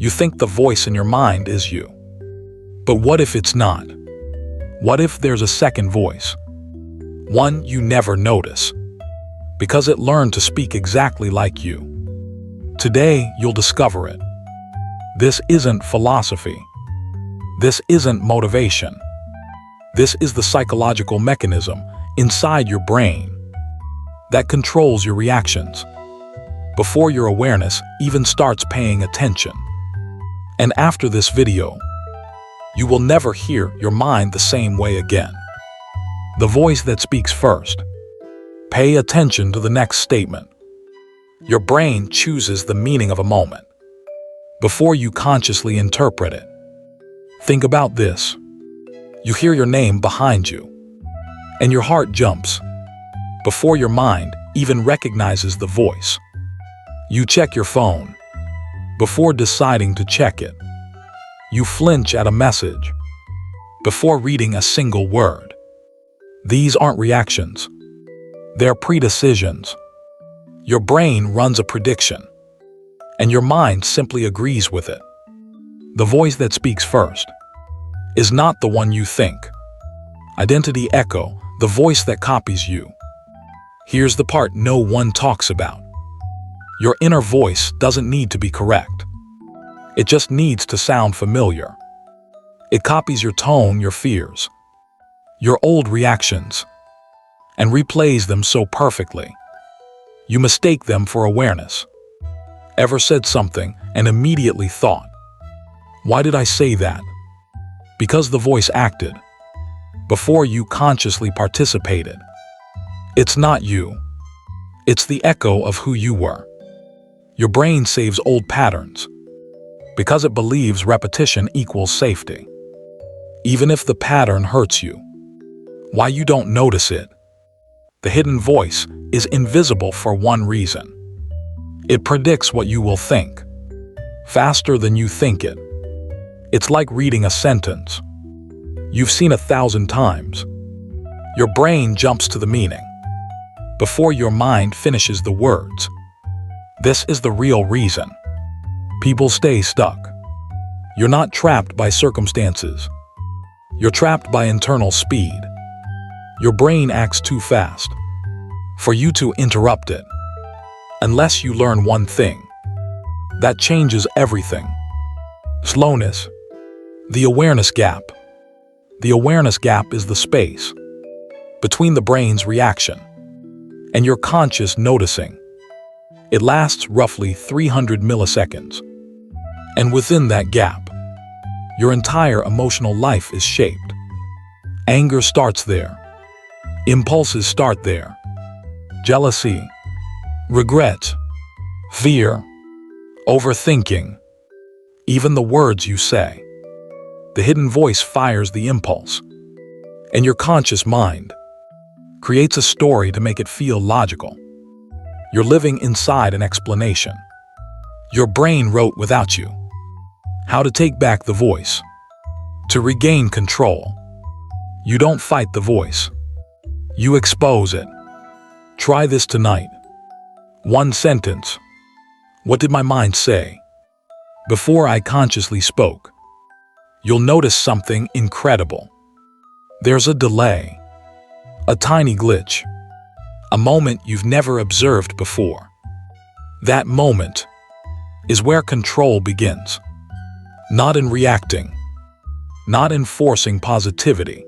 You think the voice in your mind is you. But what if it's not? What if there's a second voice? One you never notice, because it learned to speak exactly like you. Today, you'll discover it. This isn't philosophy. This isn't motivation. This is the psychological mechanism inside your brain that controls your reactions before your awareness even starts paying attention. And after this video, you will never hear your mind the same way again. The voice that speaks first. Pay attention to the next statement. Your brain chooses the meaning of a moment before you consciously interpret it. Think about this. You hear your name behind you, and your heart jumps before your mind even recognizes the voice. You check your phone before deciding to check it. You flinch at a message before reading a single word. These aren't reactions. They're predecisions. Your brain runs a prediction, and your mind simply agrees with it. The voice that speaks first is not the one you think. Identity echo, the voice that copies you. Here's the part no one talks about. Your inner voice doesn't need to be correct. It just needs to sound familiar. It copies your tone, your fears, your old reactions, and replays them so perfectly. You mistake them for awareness. Ever said something and immediately thought, "Why did I say that?" Because the voice acted before you consciously participated. It's not you. It's the echo of who you were. Your brain saves old patterns because it believes repetition equals safety. Even if the pattern hurts you, why you don't notice it? The hidden voice is invisible for one reason. It predicts what you will think faster than you think it. It's like reading a sentence you've seen 1,000 times. Your brain jumps to the meaning before your mind finishes the words. This is the real reason people stay stuck. You're not trapped by circumstances. You're trapped by internal speed. Your brain acts too fast for you to interrupt it. Unless you learn one thing that changes everything. Slowness. The awareness gap. The awareness gap is the space between the brain's reaction and your conscious noticing. It lasts roughly 300 milliseconds. And within that gap, your entire emotional life is shaped. Anger starts there. Impulses start there. Jealousy, regret, fear, overthinking, even the words you say. The hidden voice fires the impulse, and your conscious mind creates a story to make it feel logical. You're living inside an explanation. Your brain wrote without you how to take back the voice, to regain control. You don't fight the voice. You expose it. Try this tonight. One sentence. What did my mind say before I consciously spoke? You'll notice something incredible. There's a delay, a tiny glitch, a moment you've never observed before. That moment is where control begins. Not in reacting, not in forcing positivity,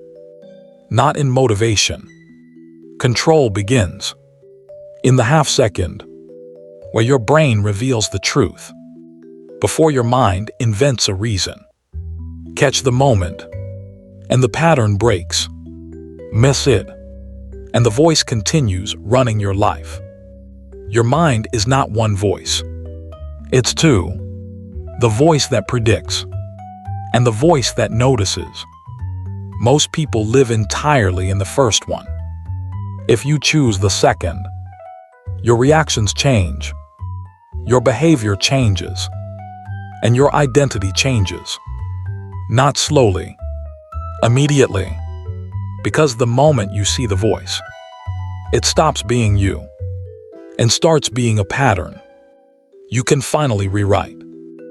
not in motivation. Control begins in the half second where your brain reveals the truth before your mind invents a reason. Catch the moment, and the pattern breaks. Miss it, and the voice continues running your life. Your mind is not one voice. It's two. The voice that predicts, and the voice that notices. Most people live entirely in the first one. If you choose the second, your reactions change, your behavior changes, and your identity changes. Not slowly, immediately, because the moment you see the voice, it stops being you and starts being a pattern you can finally rewrite.